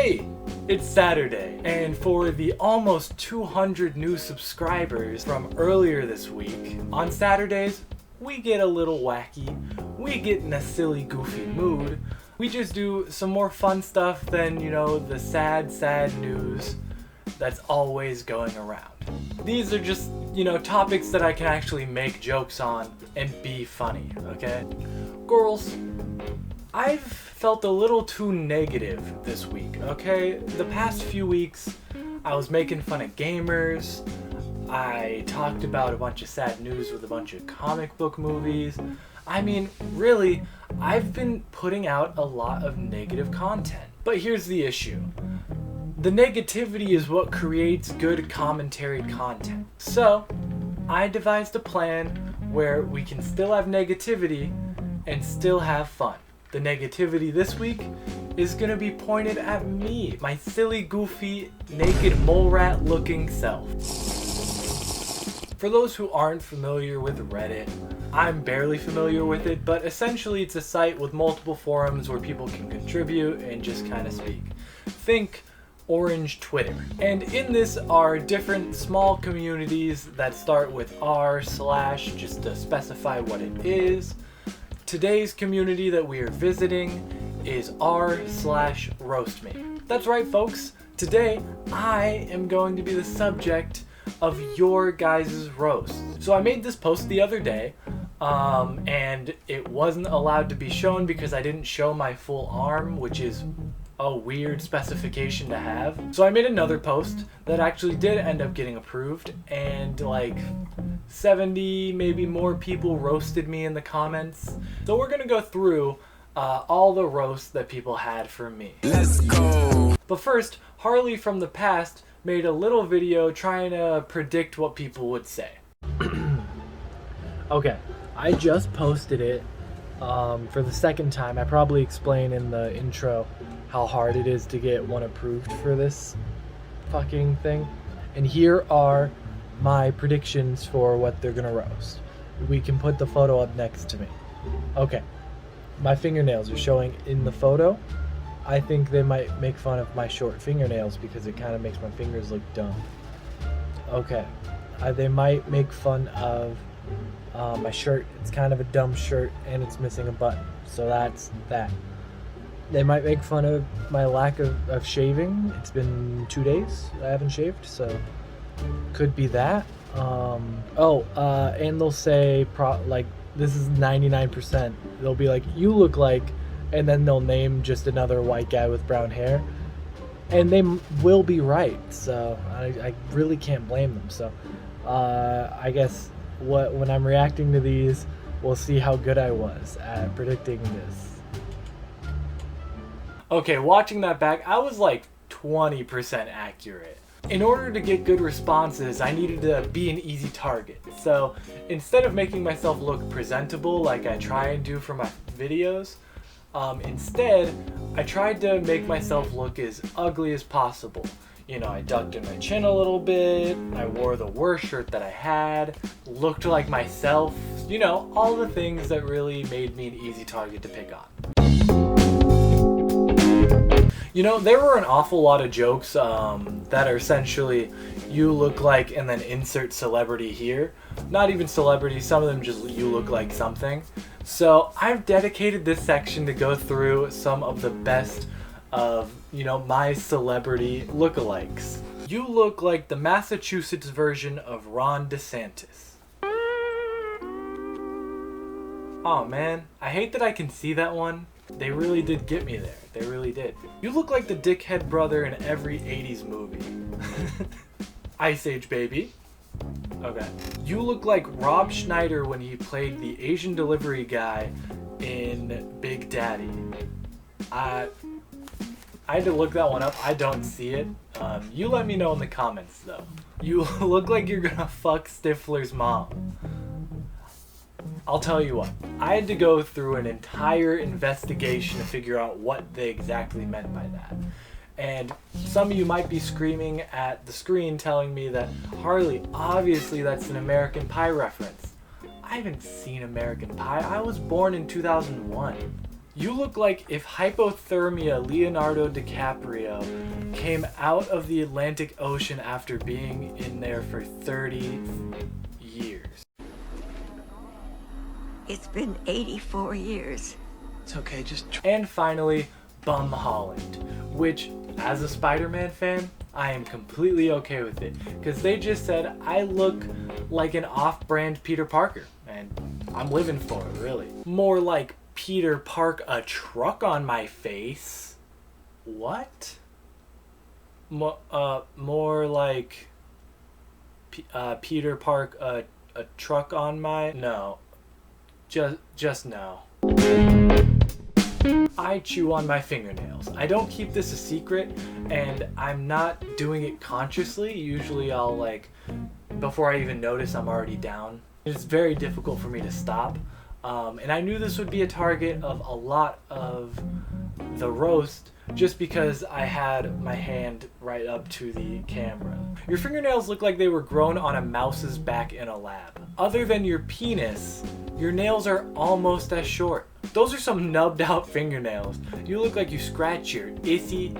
Hey, it's Saturday, and for the almost 200 new subscribers from earlier this week, on Saturdays, we get a little wacky, we get in a silly, goofy mood, we just do some more fun stuff than, the sad news that's always going around. These are just, topics that I can actually make jokes on and be funny, okay? Girls, I've felt a little too negative this week, okay? The past few weeks, I was making fun of gamers, I talked about a bunch of sad news with a bunch of comic book movies. I mean, really, I've been putting out a lot of negative content. But here's the issue. The negativity is what creates good commentary content. So, I devised a plan where we can still have negativity and still have fun. The negativity this week is gonna be pointed at me, my silly, goofy, naked mole rat looking self. For those who aren't familiar with Reddit, I'm barely familiar with it, but essentially it's a site with multiple forums where people can contribute and just kind of speak. Think Orange Twitter. And in this are different small communities that start with r/ just to specify what it is. Today's community that we are visiting is r/roastme. That's right, folks. Today, I am going to be the subject of your guys' roast. So I made this post the other day, and it wasn't allowed to be shown because I didn't show my full arm, which is a weird specification to have. So I made another post that actually did end up getting approved, and like 70 maybe more people roasted me in the comments. So we're gonna go through all the roasts that people had for me. Let's go! But first, Harley from the past made a little video trying to predict what people would say. Okay, I just posted it for the second time. I probably explained in the intro how hard it is to get one approved for this fucking thing. And here are my predictions for what they're gonna roast. We can put the photo up next to me. Okay, my fingernails are showing in the photo. I think they might make fun of my short fingernails because it kind of makes my fingers look dumb. Okay, they might make fun of my shirt. It's kind of a dumb shirt and it's missing a button, so that's that. They might make fun of my lack of shaving. It's been 2 days I haven't shaved, so could be that. And they'll say like this is 99%. They'll be like, you look like, and then they'll name just another white guy with brown hair, and they will be right. So I really can't blame them. So I guess when I'm reacting to these, we'll see how good I was at predicting this. Okay, watching that back, I was like 20% accurate. In order to get good responses, I needed to be an easy target. So instead of making myself look presentable like I try and do for my videos, instead, I tried to make myself look as ugly as possible. I ducked in my chin a little bit, I wore the worst shirt that I had, looked like myself, all the things that really made me an easy target to pick on. There were an awful lot of jokes that are essentially, you look like, and then insert celebrity here. Not even celebrity, some of them just you look like something. So I've dedicated this section to go through some of the best of, my celebrity lookalikes. You look like the Massachusetts version of Ron DeSantis. Oh man, I hate that I can see that one. They really did get me there. They really did. You look like the dickhead brother in every 80s movie. Ice Age Baby. Okay. You look like Rob Schneider when he played the Asian delivery guy in Big Daddy. I had to look that one up. I don't see it. You let me know in the comments though. You look like you're gonna fuck Stifler's mom. I'll tell you what, I had to go through an entire investigation to figure out what they exactly meant by that. And some of you might be screaming at the screen telling me that, Harley, obviously that's an American Pie reference. I haven't seen American Pie. I was born in 2001. You look like if hypothermia Leonardo DiCaprio came out of the Atlantic Ocean after being in there for 30 years. It's been 84 years. It's okay, just And finally, Bum Holland, which, as a Spider-Man fan, I am completely okay with it, because they just said I look like an off-brand Peter Parker, and I'm living for it, really. More like Peter Park a truck on my face. What? More like Peter Park a truck on my... No. Just no. I chew on my fingernails. I don't keep this a secret, and I'm not doing it consciously. Usually I'll, like, before I even notice, I'm already down. It's very difficult for me to stop. And I knew this would be a target of a lot of the roast just because I had my hand right up to the camera. Your fingernails look like they were grown on a mouse's back in a lab. Other than your penis, your nails are almost as short. Those are some nubbed out fingernails. You look like you scratch your issy?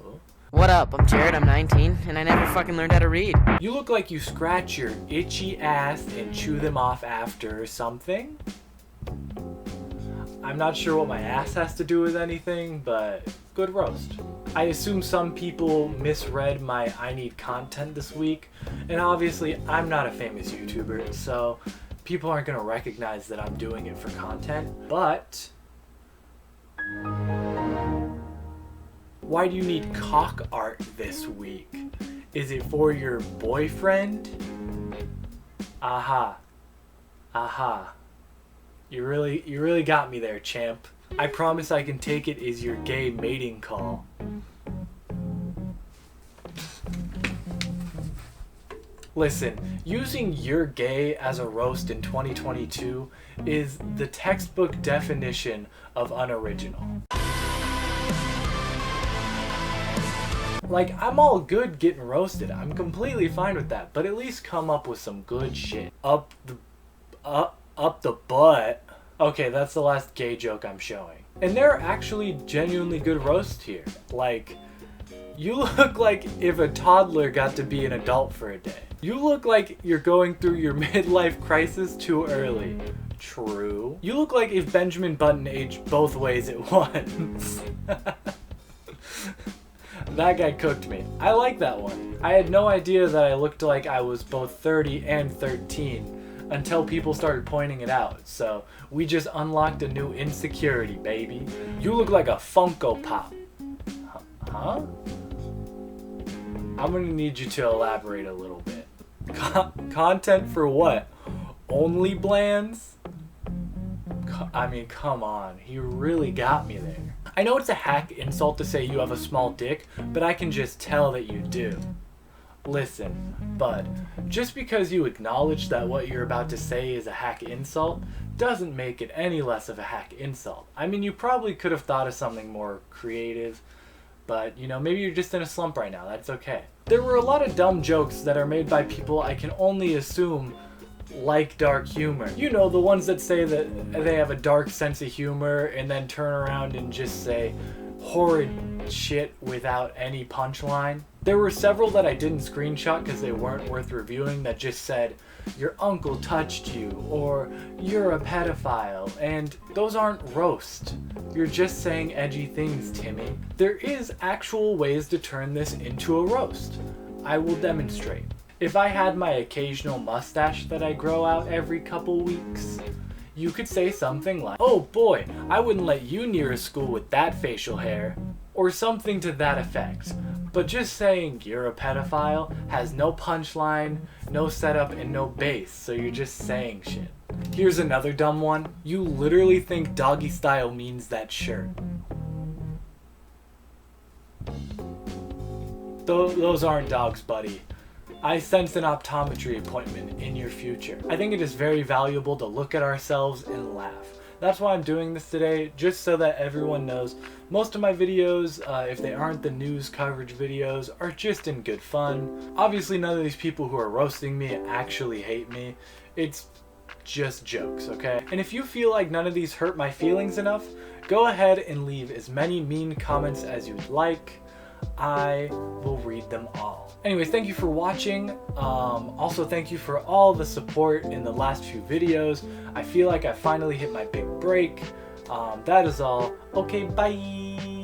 Oh. What up? I'm Jared, I'm 19, and I never fucking learned how to read. You look like you scratch your itchy ass and chew them off after something. I'm not sure what my ass has to do with anything, but good roast. I assume some people misread my I need content this week, and obviously I'm not a famous YouTuber, so people aren't gonna recognize that I'm doing it for content, but why do you need cock art this week? Is it for your boyfriend? Aha. You really got me there, champ. I promise I can take it as your gay mating call. Listen, using "you're gay" as a roast in 2022 is the textbook definition of unoriginal. Like, I'm all good getting roasted. I'm completely fine with that, but at least come up with some good shit. Up the butt. Okay, that's the last gay joke I'm showing. And there are actually genuinely good roasts here. Like, you look like if a toddler got to be an adult for a day. You look like you're going through your midlife crisis too early. True. You look like if Benjamin Button aged both ways at once. That guy cooked me. I like that one. I had no idea that I looked like I was both 30 and 13 until people started pointing it out. So we just unlocked a new insecurity, baby. You look like a Funko Pop. Huh? I'm gonna need you to elaborate a little bit. Content for what? Only Blands? I mean, come on. You really got me there. I know it's a hack insult to say you have a small dick, but I can just tell that you do. Listen, bud, just because you acknowledge that what you're about to say is a hack insult doesn't make it any less of a hack insult. I mean, you probably could have thought of something more creative, but, you know, maybe you're just in a slump right now. That's okay. There were a lot of dumb jokes that are made by people I can only assume like dark humor. You know, the ones that say that they have a dark sense of humor and then turn around and just say horrid shit without any punchline. There were several that I didn't screenshot because they weren't worth reviewing that just said, "Your uncle touched you," or "You're a pedophile," and those aren't roast. You're just saying edgy things, Timmy. There is actual ways to turn this into a roast. I will demonstrate. If I had my occasional mustache that I grow out every couple weeks, you could say something like, "Oh boy, I wouldn't let you near a school with that facial hair," or something to that effect. But just saying "you're a pedophile" has no punchline, no setup, and no base, so you're just saying shit. Here's another dumb one. You literally think doggy style means that shirt. Those aren't dogs, buddy. I sense an optometry appointment in your future. I think it is very valuable to look at ourselves and laugh. That's why I'm doing this today, just so that everyone knows. Most of my videos, if they aren't the news coverage videos, are just in good fun. Obviously none of these people who are roasting me actually hate me. It's just jokes, okay? And if you feel like none of these hurt my feelings enough, go ahead and leave as many mean comments as you'd like. I will read them all. Anyways, thank you for watching. Also, thank you for all the support in the last few videos. I feel like I finally hit my big break. That is all. Okay, bye.